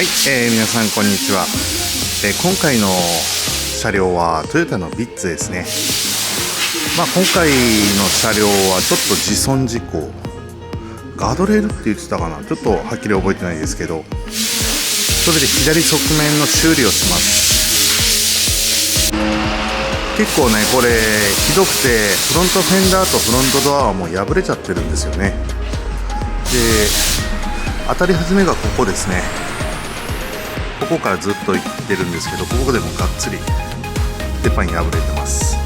はい、皆さんこんにちは。今回の車両はトヨタのヴィッツですね。今回の車両はちょっと自損事故、ガードレールって言ってたかな、ちょっとはっきり覚えてないですけど、それで左側面の修理をします。結構ねこれひどくて、フロントフェンダーとフロントドアはもう破れちゃってるんですよね。で当たり始めがここですね。ここからずっと行ってるんですけど、ここでもがっつり鉄板破れてます。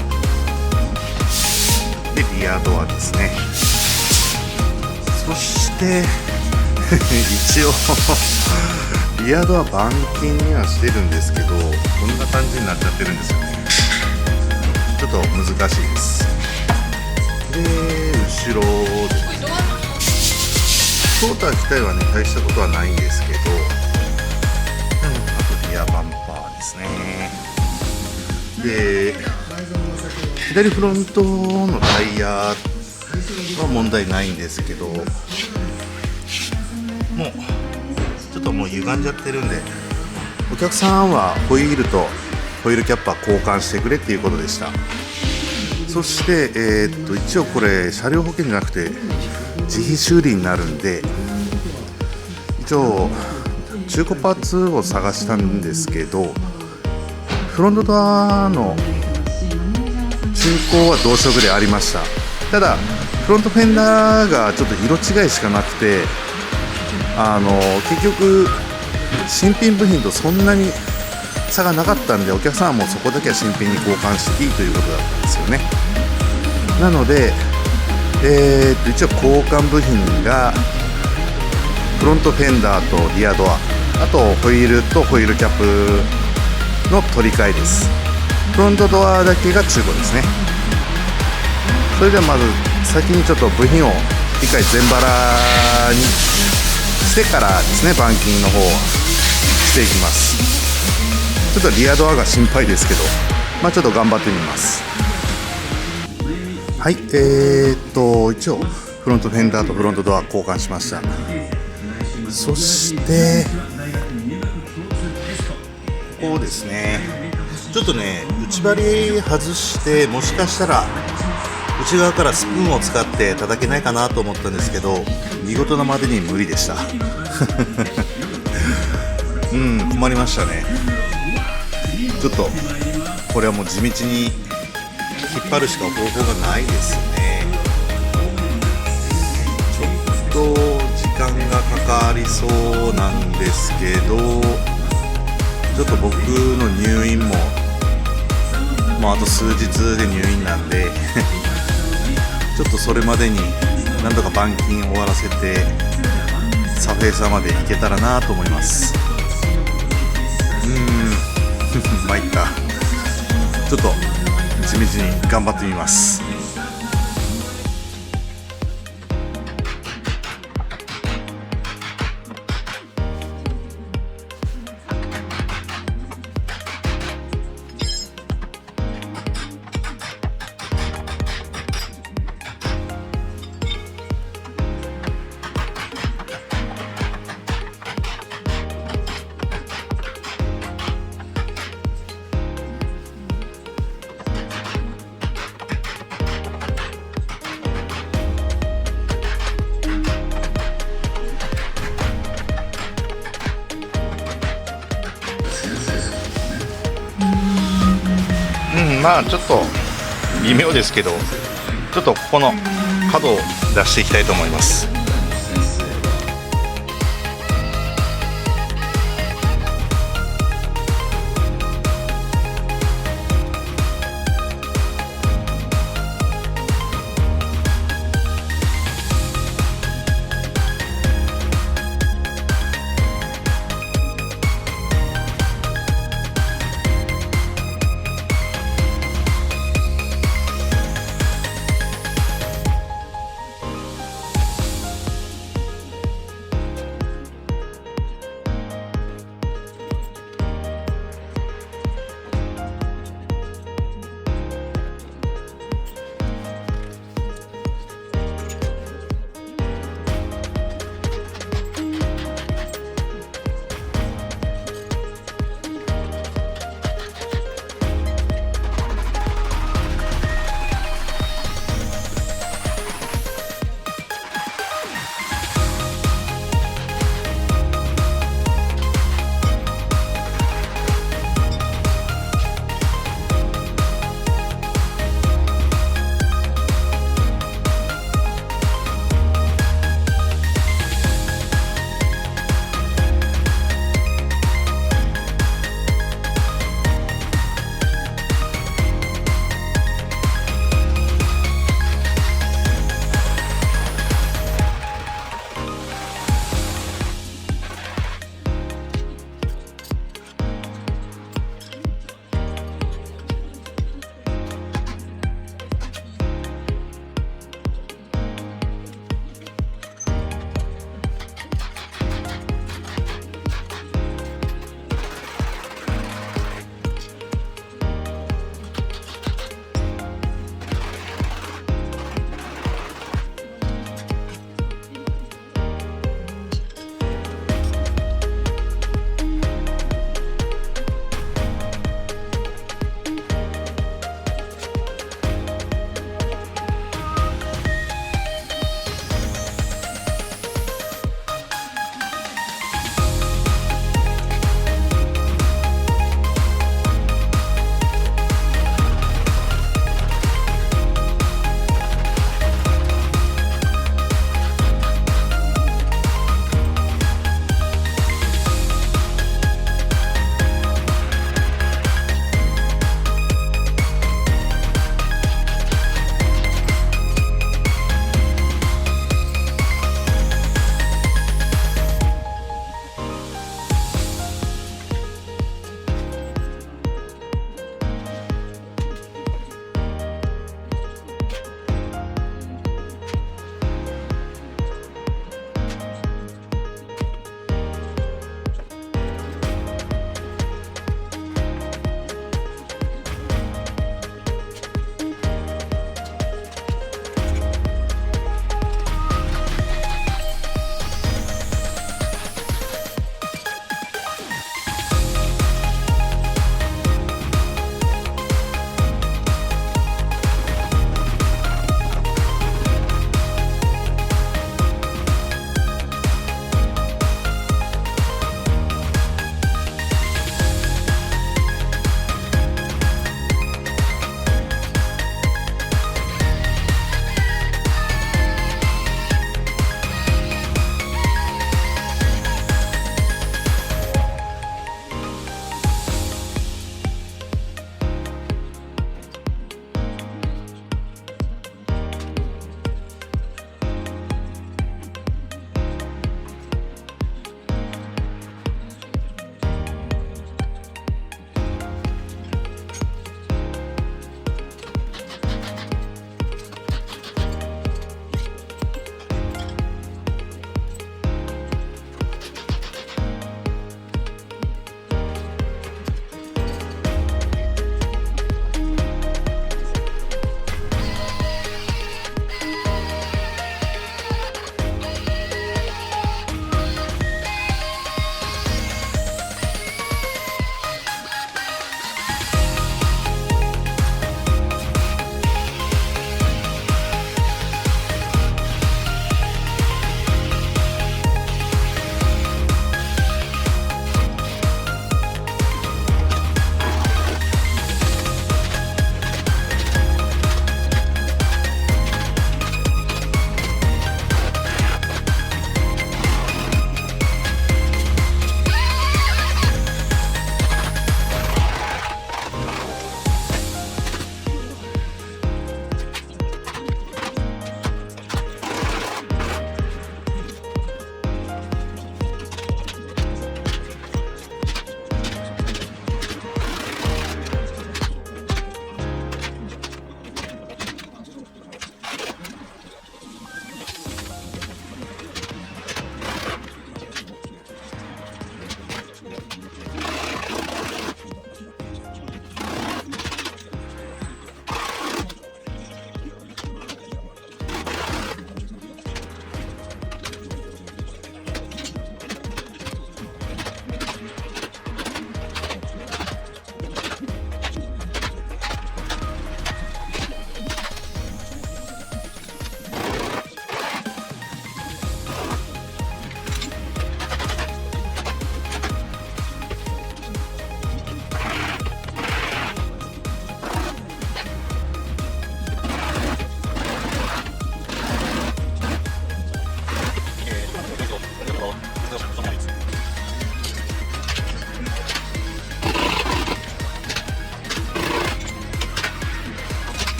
でリヤドアですね。そして一応リヤドア板金にはしてるんですけど、こんな感じになっちゃってるんですよね。ちょっと難しいです。で後ろです。トーター自体はね大したことはないんですけど、あとリアバンパーですね。で左フロントのタイヤは問題ないんですけど、もうちょっともう歪んじゃってるんで、お客さんはホイールとホイールキャップは交換してくれっていうことでした。そして一応これ車両保険じゃなくて自費修理になるんで、一応中古パーツを探したんですけど、フロントドアの中古は同色でありました。ただフロントフェンダーがちょっと色違いしかなくて、結局新品部品とそんなに差がなかったんで、お客さんはもうそこだけは新品に交換していいということだったんですよね。なので一応交換部品がフロントフェンダーとリヤドア、あとホイールとホイールキャップの取り替えです。フロントドアだけが中古ですね。それではまず先にちょっと部品を一回全バラにしてからですね、板金の方はしていきます。ちょっとリヤドアが心配ですけど、ちょっと頑張ってみます。はい、一応フロントフェンダーとフロントドア交換しました。そしてここですね、ちょっとね内張り外して、もしかしたら内側からスプーンを使って叩けないかなと思ったんですけど、見事なまでに無理でした困りましたね。ちょっとこれはもう地道に引っ張るしか方法がないですね。ちょっと時間がかかりそうなんですけど、ちょっと僕の入院ももうあと数日で入院なんでちょっとそれまでになんとか板金終わらせてサフェーサーまで行けたらなと思います。いっか、ちょっと地道に頑張ってみます。ちょっと微妙ですけど、ちょっとここの角を出していきたいと思います。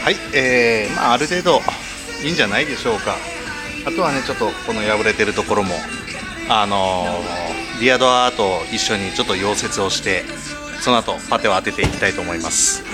はい、まあ、ある程度いいんじゃないでしょうか。あとはね、ちょっとこの破れてるところもリヤドアと一緒にちょっと溶接をして、その後パテを当てていきたいと思います。